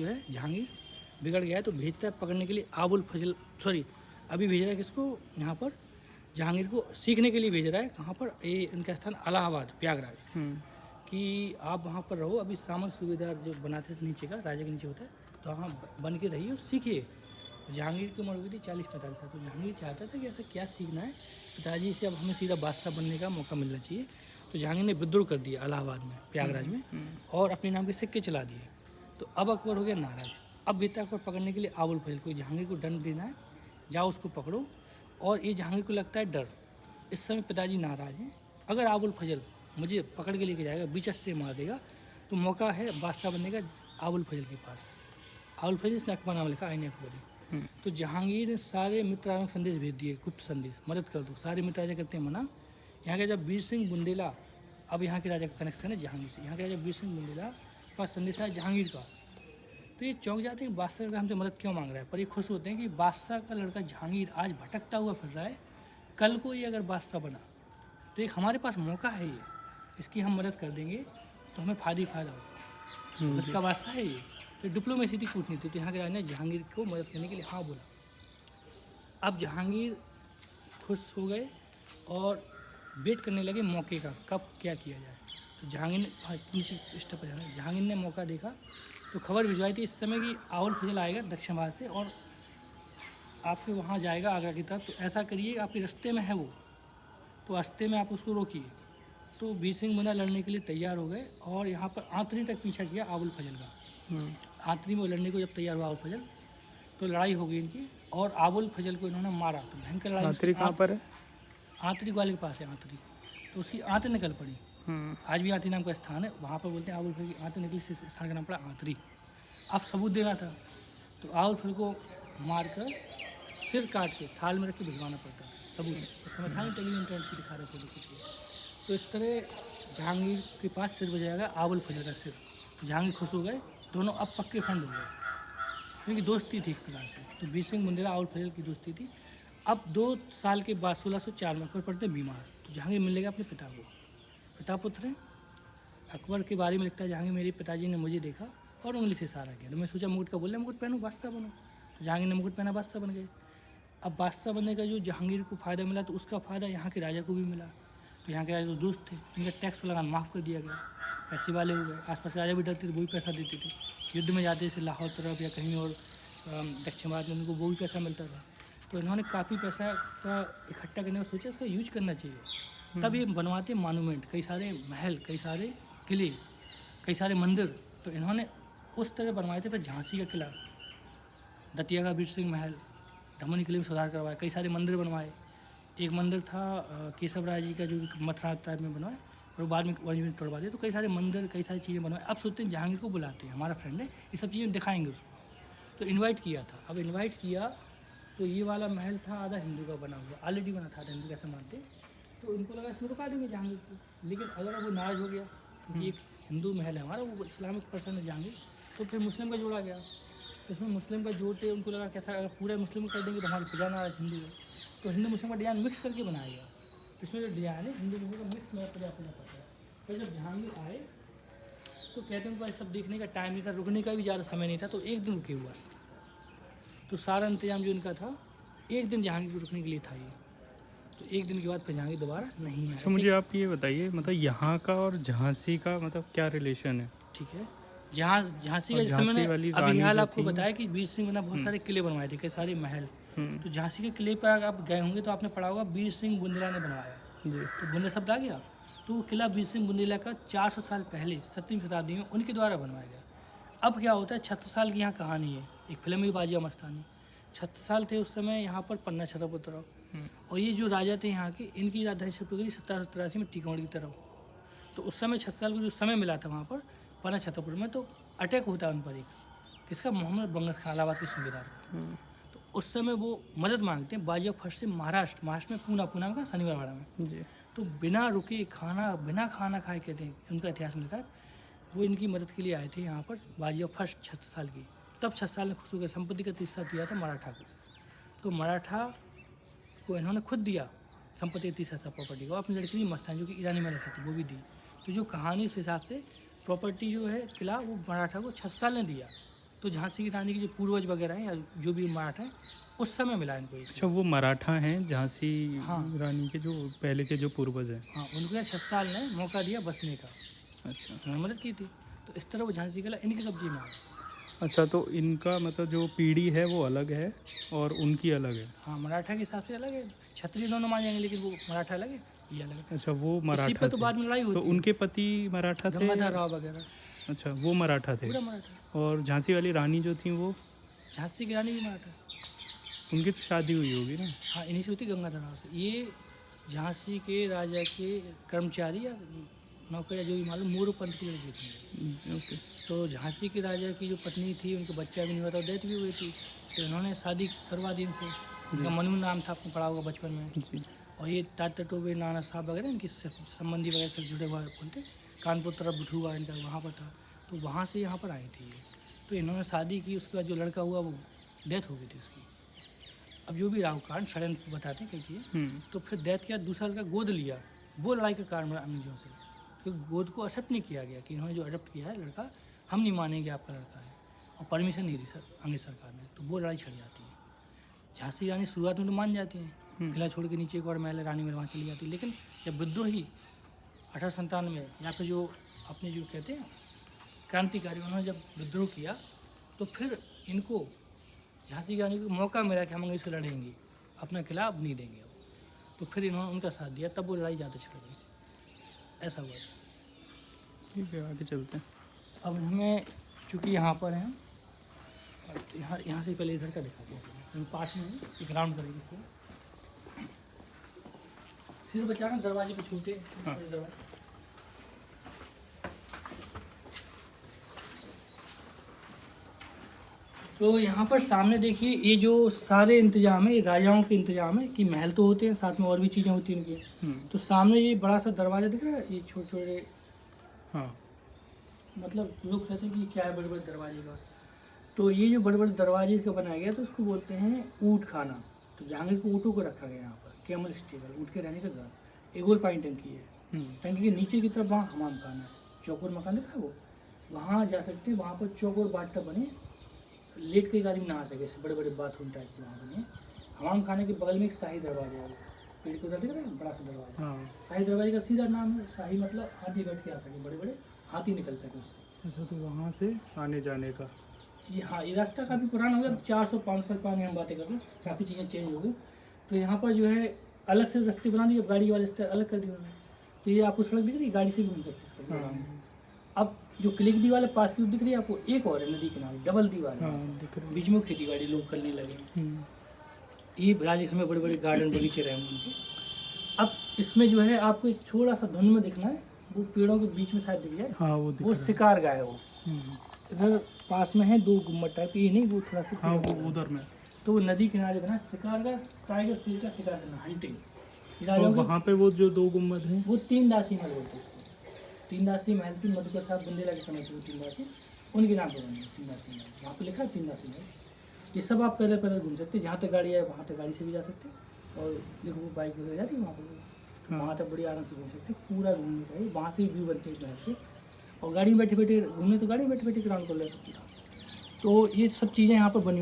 जो है जहांगीर बिगड़ गया है तो भेजता है पकड़ने के लिए आबुल फजल, सॉरी अभी भेज रहा है किसको, यहाँ पर जहांगीर को सीखने के लिए भेज रहा है। कहाँ पर, ये इनका स्थान इलाहाबाद प्रयागराज, कि आप वहाँ पर रहो। अभी सामंत सूबेदार जो बनाते थे नीचे का, राजा के नीचे होता है, तो वहाँ बन के रहिए और सीखिए। जहांगीर की उम्र हो गई थी 40-45 साल, तो जहांगीर चाहता था कि ऐसा क्या सीखना है, पिताजी से अब हमें सीधा बादशाह बनने का मौका मिलना चाहिए। तो जहांगीर ने विद्रोह कर दिया इलाहाबाद में, प्रयागराज में, और अपने नाम के सिक्के चला दिए। तो अब अकबर हो गया नाराज। अब बेटा को पकड़ने के लिए आबुल फजल को, जहांगीर को दंड देना है, जाओ उसको पकड़ो। और ये जहांगीर को लगता है डर, इस समय पिताजी नाराज हैं, अगर आबुल फजल मुझे पकड़ के लेके जाएगा, बीच रास्ते मार देगा, तो मौका है बादशाह बनने का आबुल फजल के पास। आबुल फजल इसने अकबरनामा लिखा, आईने अकबरी। तो जहांगीर ने सारे मित्र राजा को संदेश भेज दिए, गुप्त संदेश, मदद कर दो। सारे मित्र राजा करते हैं मना। यहाँ का जब वीर सिंह बुंदेला, अब यहाँ के राजा का कनेक्शन है जहांगीर से, यहाँ के राजा वीर सिंह बुंदेला पास संदेश आया जहांगीर का, तो ये चौंक जाते हैं बादशाह का हमसे मदद क्यों मांग रहा है। पर ये खुश होते हैं कि बादशाह का लड़का जहांगीर आज भटकता हुआ फिर रहा है, कल को ये अगर बादशाह बना तो एक हमारे पास मौका है, ये इसकी हम मदद कर देंगे तो हमें फ़ायदा ही फ़ायदा होगा। उसका बादशाह है ये, तो डिप्लोमेसी थी, कूटनीति। तो यहाँ के राजा ने जहांगीर को मदद करने के लिए हाँ बोला। अब जहांगीर खुश हो गए और वेट करने लगे मौके का, कब क्या किया जाए। तो जहांगीर ने नीचे स्टेप पर जाना, जहांगीर ने मौका देखा तो खबर भिजवाई थी इस समय कि आबुल फजल आएगा दक्षिण भारत से और आपके वहाँ जाएगा आगरा की तरफ। तो ऐसा करिए, आपके रास्ते में है वो, तो रास्ते में आप उसको रोकिए। तो वीर सिंह मुंडा लड़ने के लिए तैयार हो गए और यहाँ पर आंतरी तक पीछा किया आबुल फजल का। आंतरी में लड़ने को जब तैयार हुआ आबुल फजल, तो लड़ाई हो गई इनकी और आबुल फजल को इन्होंने मारा। तो भयंकर लड़ाई। आंतरी कहाँ पर है? आंतरी ग्वालियर के पास है आंतरी, तो उसकी आंत निकल पड़ी। आज भी आंतरी नाम का स्थान है, वहाँ पर बोलते हैं आबुल फजल की आंत निकली, इस स्थान का नाम पड़ा आंतरी। अब सबूत देना था, तो आबुल फजल को मारकर सिर काट के थाल में रख के भिजवाना पड़ता सबूत। उस समय था नहीं टेलीविजन, इंटरनेट की दिखा रहे थे कुछ। तो इस तरह जहांगीर के पास सिर बजाएगा आबुल फजल का सिर। जहांगीर खुश हो गए, दोनों अब पक्के फ्रेंड हो गए, क्योंकि दोस्ती थी एक प्रकार से। तो वीर सिंह बुंदेला आबुल फजल की दोस्ती थी। अब 2 साल के बाद 1604 में अकबर पड़ते बीमार, तो जहांगीर मिलेगा अपने पिता को। पिता पुत्र हैं। अकबर के बारे में लिखता है, जहांगीर मेरे पिताजी ने मुझे देखा और उंगली से इशारा किया, तो मैं सोचा मुकुट का बोल रहे, मुकुट पहनो बादशाह बनो। तो जहांगीर ने मुकुट पहना, बादशाह बन गए। अब बादशाह बनने का जो जहांगीर को फ़ायदा मिला, तो उसका फ़ायदा यहाँ के राजा को भी मिला। तो यहाँ के राजा जो दोस्त थे, उनका टैक्स लगाना माफ़ कर दिया गया, पैसे वाले हो गए। आसपास राजा भी डरते थे, वो भी पैसा देते थे। युद्ध में जाते थे लाहौर तरफ या कहीं और दक्षिण भारत में, उनको वो भी पैसा मिलता था। तो इन्होंने काफ़ी पैसा का इकट्ठा करने का सोचा, इसका यूज करना चाहिए। तब ये बनवाते मानूमेंट, कई सारे महल, कई सारे किले, कई सारे मंदिर। तो इन्होंने उस तरह बनवाए थे। फिर झांसी का किला, दतिया का वीर सिंह महल, धमनी किले में सुधार करवाए, कई सारे मंदिर बनवाए। एक मंदिर था केशव राय जी का, जो मथुरा टाइप में बनवाए, और बाद में वहीं तोड़वा दिए। तो कई सारे मंदिर, कई सारी चीज़ें बनवाए। अब सोचते हैं जहांगीर को बुलाते हैं, हमारा फ्रेंड है, ये सब चीज़ें दिखाएंगे उसको। तो इनवाइट किया था। अब इनवाइट किया तो ये वाला महल था आधा हिंदू का बना हुआ, ऑलरेडी बना था, हिंदू कैसे मानते। तो इनको लगा इसमें रुका देंगे जहांगीर को, लेकिन अगर वो नाराज़ हो गया, क्योंकि एक हिंदू महल है हमारा, वो इस्लामिक पर्सन है जहांगीर, तो फिर मुस्लिम का जोड़ा गया। तो उसमें मुस्लिम का जोड़ते उनको लगा कैसा, अगर पूरा मुस्लिम कर देंगे तो हमारी प्रजा नाराज हिंदू है। तो हिंदू मुस्लिम का डिज़ाइन मिक्स करके बनाया गया। इसमें जो डिज़ाइन है हिंदू मुस्लिम का मिक्स में प्रजा पूजा पड़ता है। फिर जब जहांगीर आए तो कहते हैं उनको सब देखने का टाइम नहीं था, रुकने का भी ज़्यादा समय नहीं था, तो एक दिन रुके हुआ। तो सारा इंतजाम जो इनका था, एक दिन जहांगीर को रुकने के लिए था ये। तो एक दिन के बाद फिर जहांगीर दोबारा नहीं आया। अच्छा, मुझे आप ये बताइए, मतलब यहाँ का और झांसी का मतलब क्या रिलेशन है? ठीक है, झांसी का, जिससे मैंने अभी हाल आपको बताया कि वीर सिंह ने बहुत सारे किले बनवाए थे, कई सारे महल। तो झांसी के किले पर अगर आप गए होंगे तो आपने पढ़ा होगा वीर सिंह बुंदेला ने बनवाया जी। तो बुंदेला शब्द आ गया। तो वो किला वीर सिंह बुंदेला का 400 साल पहले 7वीं शताब्दी में उनके द्वारा बनवाया गया। अब क्या होता है, 76 साल की यहाँ कहानी है, एक फिल्म भी बाजी मस्तानी। 76 साल थे उस समय यहाँ पर पन्ना छत्रपुर, और ये जो राजा थे यहाँ के, इनकी राजधानी शिफ्ट हो गई 1783 में टीकमगढ़ की तरफ। तो उस समय 6 साल को जो समय मिला था वहाँ पर पन्ना छत्रपुर में, तो अटैक होता है उन पर एक, किसका, मोहम्मद बंगश खान, इलाहाबाद के सूबेदार का। तो उस समय वो मदद मांगते हैं बाजिया फर्स्ट से महाराष्ट्र में पूना में का शनिवारवाड़ा में जी। तो बिना रुके बिना खाना खाए, कहते हैं उनका इतिहास में लिखा है, वो इनकी मदद के लिए आए थे यहाँ पर बाजिया फर्स्ट 36 साल की। तब 6 साल में खुश होकर संपत्ति का 30 दिया था मराठा को। तो मराठा को इन्होंने खुद दिया संपत्ति 30 प्रॉपर्टी को, अपनी लड़की मस्तान जो कि ईरानी महल थी वो भी दी। तो जो कहानी उस हिसाब से प्रॉपर्टी जो है किला, वो मराठा को 6 साल ने दिया। तो झांसी की रानी के जो पूर्वज वगैरह हैं या जो भी मराठा है उस समय मिला इनको ये। अच्छा, वो मराठा हैं झांसी हाँ। रानी के जो पहले के जो पूर्वज हैं। हाँ, उनको 6 साल ने मौका दिया बसने का, अच्छा उन्होंने मदद की थी। तो इस तरह वो झांसी किला इनके कब्जे में आया। अच्छा, तो इनका मतलब जो पीढ़ी है वो अलग है और उनकी अलग है। हाँ, मराठा के हिसाब से अलग है, क्षत्रिय दोनों मान जाएंगे, लेकिन वो मराठा अलग है, ये अलग है। अच्छा, वो इसी मराठा पे तो थे। बाद में लड़ाई तो होती है। उनके पति मराठा थे। गंगाधर राव वगैरह अच्छा, वो मराठा थे। पूरा मराठा। और झांसी वाली रानी जो थी वो, झांसी की रानी भी मराठा। उनकी तो शादी हुई होगी ना। हाँ, इन्हीं से होती गंगाधर राव से। ये झांसी के राजा के कर्मचारी या नौकर या जो भी मालूम मोरू पंथ की लड़की थी। ओके। तो झांसी के राजा की जो पत्नी थी उनका बच्चा भी नहीं हुआ था, डेथ भी हुई थी। तो इन्होंने शादी करवा दी इनसे। इनका मनु नाम था, आपने पढ़ा होगा बचपन में। जी। और ये तात्या टोबे, नाना साहब वगैरह इनकी संबंधी वगैरह से जुड़े हुआ बोलते। कानपुर तरफ बुठुआ इनका वहाँ पर था, तो वहाँ से यहाँ पर आई थी ये। तो इन्होंने शादी की, उसके बाद जो लड़का हुआ वो डेथ हो गई थी उसकी। अब जो भी राहु कारण षड्यंत्र बताते हैं कई चीज़ें। तो फिर डेथ के बाद दूसरा लड़का गोद लिया, वो लड़ाई का कारण बना अंग्रेजों से, क्योंकि गोद को एक्सेप्ट नहीं किया गया कि इन्होंने जो अडॉप्ट किया है लड़का, हम नहीं मानेंगे आपका लड़का है, और परमिशन नहीं दी सर अंग्रेज सरकार ने। तो वो लड़ाई छिड़ जाती है। झांसी रानी शुरुआत में तो मान जाती हैं, किला छोड़ के नीचे एक और महल है, रानी महल, वहाँ चली जाती है। लेकिन जब विद्रोही 1897 या फिर जो अपने जो कहते हैं क्रांतिकारी, उन्होंने जब विद्रोह किया तो फिर इनको झांसी की रानी को मौका मिला कि हम अंग्रेज से लड़ेंगे, अपना किला अब नहीं देंगे। तो फिर इन्होंने उनका साथ दिया, तब वो लड़ाई ज़्यादा छिड़ गई। ऐसा हुआ। ठीक है, आगे चलते हैं। अब हमें चूँकि यहाँ पर हैं, और यहाँ से पहले इधर का दिखाते हैं। हम पास में एक राउंड करेंगे फिर। सिर बचाना दरवाजे पे छूटे। हाँ। दरवाजे तो यहाँ पर सामने देखिए, ये जो सारे इंतजाम है, ये राजाओं के इंतजाम है कि महल तो होते हैं, साथ में और भी चीज़ें होती हैं इनकी। तो सामने ये बड़ा सा दरवाज़ा दिख रहा है, ये छोटे छोटे, हाँ, मतलब लोग कहते हैं कि क्या है बड़े बड़े दरवाजे का। तो ये जो बड़े बड़े दरवाजे का बनाया गया, तो उसको बोलते हैं ऊँट खाना। तो जहांगीर को ऊँटों को रखा गया यहाँ पर, कैमल स्टेबल, ऊँट के रहने का घर। एक गोल पानी टंकी है, टंकी के नीचे की तरफ वहाँ हमाम खाना है, चौकोर मकान दिख रहा है वो, वहाँ जा सकते हैं। वहाँ पर चौकोर बाथ बने, लेट के गाड़ी में नहा सके, बड़े बड़े बाथरूम टाइप के वहाँ बने। हमाम खाने के बगल में एक शाही दरवाजा है, पेड़ के उधर दिख रहा है बड़ा सा दरवाजा। हाँ। शाही दरवाजे का सीधा नाम है शाही, मतलब हाथी बैठ के आ सके, बड़े बड़े हाथी निकल सके उससे। अच्छा, तो वहाँ से आने जाने का ये, हाँ, ये रास्ता काफ़ी पुराना हो गया, 400-500 साल पुरानी हम बातें करते हैं, काफ़ी चीज़ें चेंज हो गई। तो यहाँ पर जो है अलग से रास्ते बना दिए, गाड़ी वाले रास्ते अलग कर दिए उन्होंने। तो ये आपको सड़क दिख रही है, गाड़ी से भी घूम सकते हैं इसका। अब जो क्लिक दी वाले पास की दिख रही है आपको, एक और है नदी किनारे, डबल दीवार है, दिख रहा बीच में खेती बाड़ी लोग करने लगे। है। ये राजस्थान में बड़े बड़े गार्डन बगीचे रहे होंगे उनके। अब इसमें जो है आपको एक छोटा सा धुंध में दिखना है, वो पेड़ों के बीच में शायद दिख जाए, हाँ, वो दिख वो रहा है। शिकार गाय है वो। इधर पास में है 2 गुम्बद टाइप, ये नहीं, वो थोड़ा सा हाँ, वो उधर में। तो वो नदी किनारे बना शिकार का, टाइगर शेर का शिकार करना, हंटिंग। तो वहाँ पे वो जो 2 गुम्बद हैं, वो 3 दासी महल बोलते हैं उसको। 3 दासी महल थी मधुकर साहब बुंदेला के समय की, वो 3 दासी उनके नाम पर बनी 3 दासी महल। वहाँ पे लिखा है 3 दासी महल। ये सब आप पहले पहले घूम सकते हैं, जहाँ तक गाड़ी है वहाँ तक गाड़ी से भी जा सकते हैं। और देखो वो बाइक वगैरह जाती है वहाँ पर, वहाँ तक बड़ी आराम से घूम सकते हैं, पूरा घूमने का है। वहाँ से व्यू बनते हैं महल के, और गाड़ी में बैठे बैठे घूमने, तो गाड़ी में बैठे बैठे ग्राउंड कर ले सकते हैं। तो ये सब चीज़ें यहाँ पर बनी